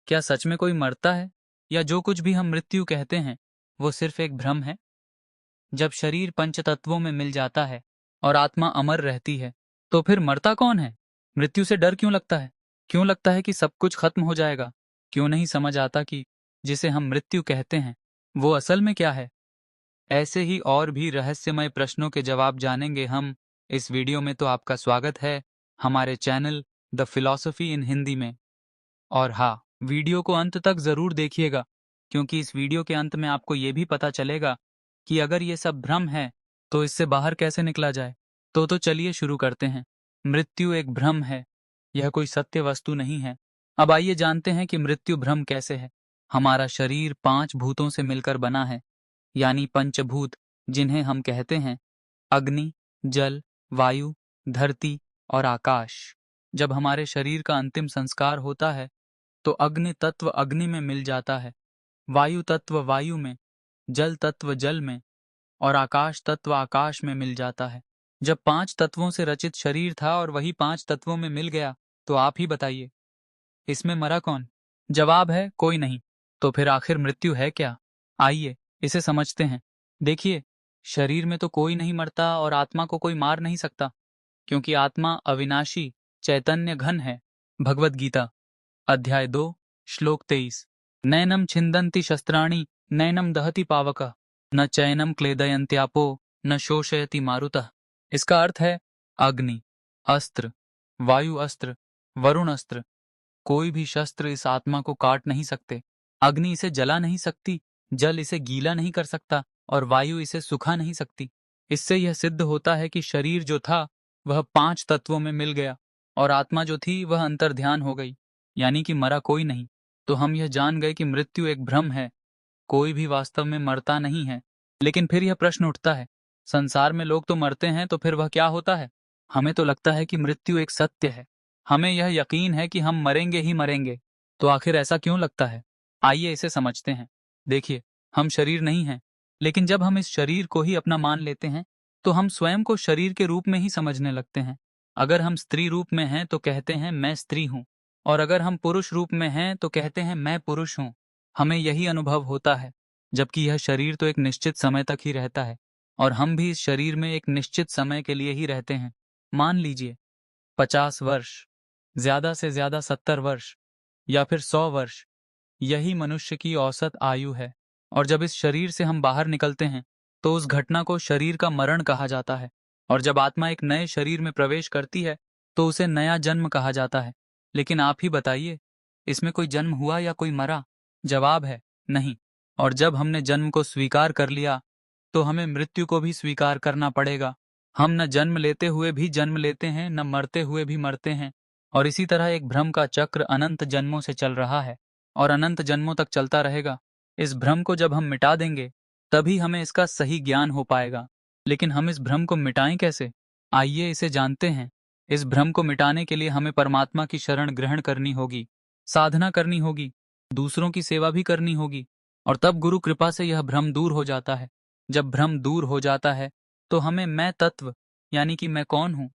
क्या सच में कोई मरता है, या जो कुछ भी हम मृत्यु कहते हैं वो सिर्फ एक भ्रम है? जब शरीर पंच तत्वों में मिल जाता है और आत्मा अमर रहती है, तो फिर मरता कौन है? मृत्यु से डर क्यों लगता है? क्यों लगता है कि सब कुछ खत्म हो जाएगा? क्यों नहीं समझ आता कि जिसे हम मृत्यु कहते हैं वो असल में क्या है? ऐसे ही और भी रहस्यमय प्रश्नों के जवाब जानेंगे हम इस वीडियो में। तो आपका स्वागत है हमारे चैनल द फिलॉसफी इन हिंदी में। और हाँ, वीडियो को अंत तक जरूर देखिएगा, क्योंकि इस वीडियो के अंत में आपको ये भी पता चलेगा कि अगर ये सब भ्रम है तो इससे बाहर कैसे निकला जाए। तो चलिए शुरू करते हैं। मृत्यु एक भ्रम है, यह कोई सत्य वस्तु नहीं है। अब आइए जानते हैं कि मृत्यु भ्रम कैसे है। हमारा शरीर 5 भूतों से मिलकर बना है, यानी पंचभूत, जिन्हें हम कहते हैं अग्नि, जल, वायु, धरती और आकाश। जब हमारे शरीर का अंतिम संस्कार होता है तो अग्नि तत्व अग्नि में मिल जाता है, वायु तत्व वायु में, जल तत्व जल में और आकाश तत्व आकाश में मिल जाता है। जब 5 तत्वों से रचित शरीर था और वही 5 तत्वों में मिल गया, तो आप ही बताइए, इसमें मरा कौन? जवाब है कोई नहीं। तो फिर आखिर मृत्यु है क्या? आइए इसे समझते हैं। देखिए, शरीर में तो कोई नहीं मरता और आत्मा को कोई मार नहीं सकता, क्योंकि आत्मा अविनाशी चैतन्य घन है। भगवद गीता अध्याय 2 श्लोक 23। नैनम छिन्दन्ति शस्त्राणि नैनम दहति पावक न चैनम क्लेदयन्त्यापो न शोषयति मारुतः। इसका अर्थ है अग्नि अस्त्र, वायु अस्त्र, वरुण अस्त्र, कोई भी शस्त्र इस आत्मा को काट नहीं सकते। अग्नि इसे जला नहीं सकती, जल इसे गीला नहीं कर सकता और वायु इसे सुखा नहीं सकती। इससे यह सिद्ध होता है कि शरीर जो था वह 5 तत्वों में मिल गया और आत्मा जो थी वह अंतर्ध्यान हो गई, यानी कि मरा कोई नहीं। तो हम यह जान गए कि मृत्यु एक भ्रम है, कोई भी वास्तव में मरता नहीं है। लेकिन फिर यह प्रश्न उठता है, संसार में लोग तो मरते हैं, तो फिर वह क्या होता है? हमें तो लगता है कि मृत्यु एक सत्य है, हमें यह यकीन है कि हम मरेंगे ही मरेंगे। तो आखिर ऐसा क्यों लगता है? आइए इसे समझते हैं। देखिए, हम शरीर नहीं हैं, लेकिन जब हम इस शरीर को ही अपना मान लेते हैं तो हम स्वयं को शरीर के रूप में ही समझने लगते हैं। अगर हम स्त्री रूप में हैं तो कहते हैं मैं स्त्री हूँ, और अगर हम पुरुष रूप में हैं तो कहते हैं मैं पुरुष हूँ। हमें यही अनुभव होता है, जबकि यह शरीर तो एक निश्चित समय तक ही रहता है और हम भी इस शरीर में एक निश्चित समय के लिए ही रहते हैं। मान लीजिए 50 वर्ष, ज्यादा से ज्यादा 70 वर्ष या फिर 100 वर्ष, यही मनुष्य की औसत आयु है। और जब इस शरीर से हम बाहर निकलते हैं तो उस घटना को शरीर का मरण कहा जाता है। और जब आत्मा एक नए शरीर में प्रवेश करती है तो उसे नया जन्म कहा जाता है। लेकिन आप ही बताइए, इसमें कोई जन्म हुआ या कोई मरा? जवाब है नहीं। और जब हमने जन्म को स्वीकार कर लिया तो हमें मृत्यु को भी स्वीकार करना पड़ेगा। हम न जन्म लेते हुए भी जन्म लेते हैं, न मरते हुए भी मरते हैं। और इसी तरह एक भ्रम का चक्र अनंत जन्मों से चल रहा है और अनंत जन्मों तक चलता रहेगा। इस भ्रम को जब हम मिटा देंगे तभी हमें इसका सही ज्ञान हो पाएगा। लेकिन हम इस भ्रम को मिटाएं कैसे? आइए इसे जानते हैं। इस भ्रम को मिटाने के लिए हमें परमात्मा की शरण ग्रहण करनी होगी, साधना करनी होगी, दूसरों की सेवा भी करनी होगी, और तब गुरु कृपा से यह भ्रम दूर हो जाता है। जब भ्रम दूर हो जाता है तो हमें मैं तत्व, यानी कि मैं कौन हूँ,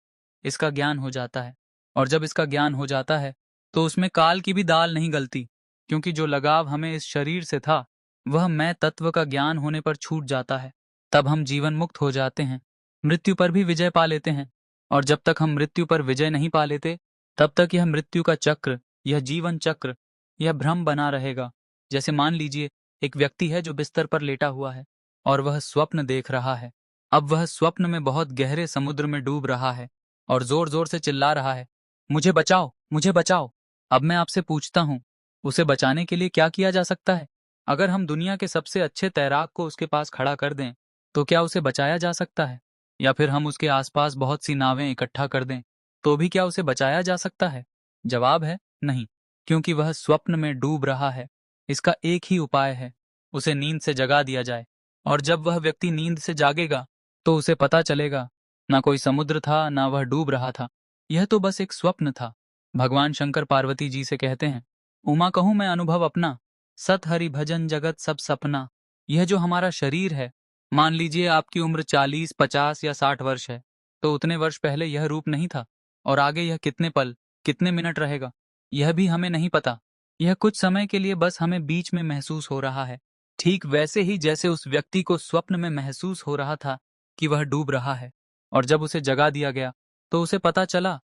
इसका ज्ञान हो जाता है। और जब इसका ज्ञान हो जाता है तो उसमें काल की भी दाल नहीं गलती, क्योंकि जो लगाव हमें इस शरीर से था वह मैं तत्व का ज्ञान होने पर छूट जाता है। तब हम जीवन मुक्त हो जाते हैं, मृत्यु पर भी विजय पा लेते हैं। और जब तक हम मृत्यु पर विजय नहीं पा लेते तब तक यह मृत्यु का चक्र, यह जीवन चक्र, यह भ्रम बना रहेगा। जैसे मान लीजिए एक व्यक्ति है जो बिस्तर पर लेटा हुआ है और वह स्वप्न देख रहा है। अब वह स्वप्न में बहुत गहरे समुद्र में डूब रहा है और जोर जोर से चिल्ला रहा है, मुझे बचाओ, मुझे बचाओ। अब मैं आपसे पूछता हूँ, उसे बचाने के लिए क्या किया जा सकता है? अगर हम दुनिया के सबसे अच्छे तैराक को उसके पास खड़ा कर दें तो क्या उसे बचाया जा सकता है? या फिर हम उसके आसपास बहुत सी नावें इकट्ठा कर दें तो भी क्या उसे बचाया जा सकता है? जवाब है नहीं, क्योंकि वह स्वप्न में डूब रहा है। इसका एक ही उपाय है, उसे नींद से जगा दिया जाए। और जब वह व्यक्ति नींद से जागेगा तो उसे पता चलेगा, ना कोई समुद्र था, ना वह डूब रहा था, यह तो बस एक स्वप्न था। भगवान शंकर पार्वती जी से कहते हैं, उमा कहूं मैं अनुभव अपना, सत हरि भजन जगत सब सपना। यह जो हमारा शरीर है, मान लीजिए आपकी उम्र 40, 50 या 60 वर्ष है, तो उतने वर्ष पहले यह रूप नहीं था, और आगे यह कितने पल, कितने मिनट रहेगा, यह भी हमें नहीं पता। यह कुछ समय के लिए बस हमें बीच में महसूस हो रहा है, ठीक वैसे ही जैसे उस व्यक्ति को स्वप्न में महसूस हो रहा था कि वह डूब रहा है, और जब उसे जगा दिया गया तो उसे पता चला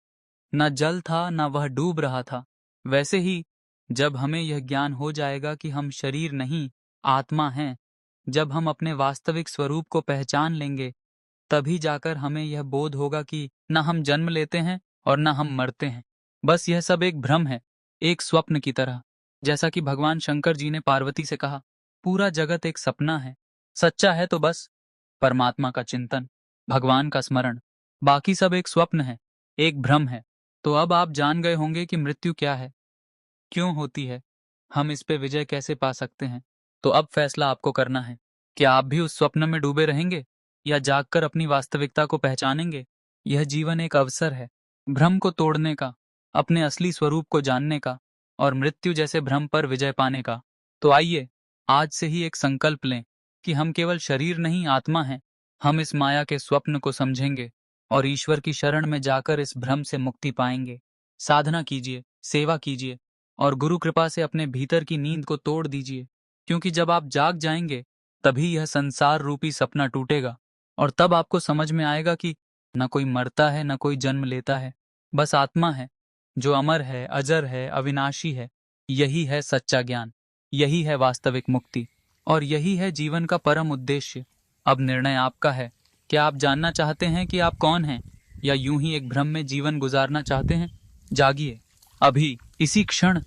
न जल था न वह डूब रहा था। वैसे ही जब हमें यह ज्ञान हो जाएगा कि हम शरीर नहीं आत्मा हैं, जब हम अपने वास्तविक स्वरूप को पहचान लेंगे, तभी जाकर हमें यह बोध होगा कि न हम जन्म लेते हैं और न हम मरते हैं। बस यह सब एक भ्रम है, एक स्वप्न की तरह। जैसा कि भगवान शंकर जी ने पार्वती से कहा, पूरा जगत एक सपना है, सच्चा है तो बस परमात्मा का चिंतन, भगवान का स्मरण, बाकी सब एक स्वप्न है, एक भ्रम है। तो अब आप जान गए होंगे कि मृत्यु क्या है, क्यों होती है, हम इस पे विजय कैसे पा सकते हैं। तो अब फैसला आपको करना है, क्या आप भी उस स्वप्न में डूबे रहेंगे या जागकर अपनी वास्तविकता को पहचानेंगे। यह जीवन एक अवसर है, भ्रम को तोड़ने का, अपने असली स्वरूप को जानने का और मृत्यु जैसे भ्रम पर विजय पाने का। तो आइए आज से ही एक संकल्प लें कि हम केवल शरीर नहीं आत्मा हैं। हम इस माया के स्वप्न को समझेंगे और ईश्वर की शरण में जाकर इस भ्रम से मुक्ति पाएंगे। साधना कीजिए, सेवा कीजिए और गुरु कृपा से अपने भीतर की नींद को तोड़ दीजिए, क्योंकि जब आप जाग जाएंगे तभी यह संसार रूपी सपना टूटेगा और तब आपको समझ में आएगा कि न कोई मरता है न कोई जन्म लेता है, बस आत्मा है जो अमर है, अजर है, अविनाशी है। यही है सच्चा ज्ञान, यही है वास्तविक मुक्ति और यही है जीवन का परम उद्देश्य। अब निर्णय आपका है, क्या आप जानना चाहते हैं कि आप कौन हैं या यूं ही एक भ्रम में जीवन गुजारना चाहते हैं। जागिए अभी, इसी क्षण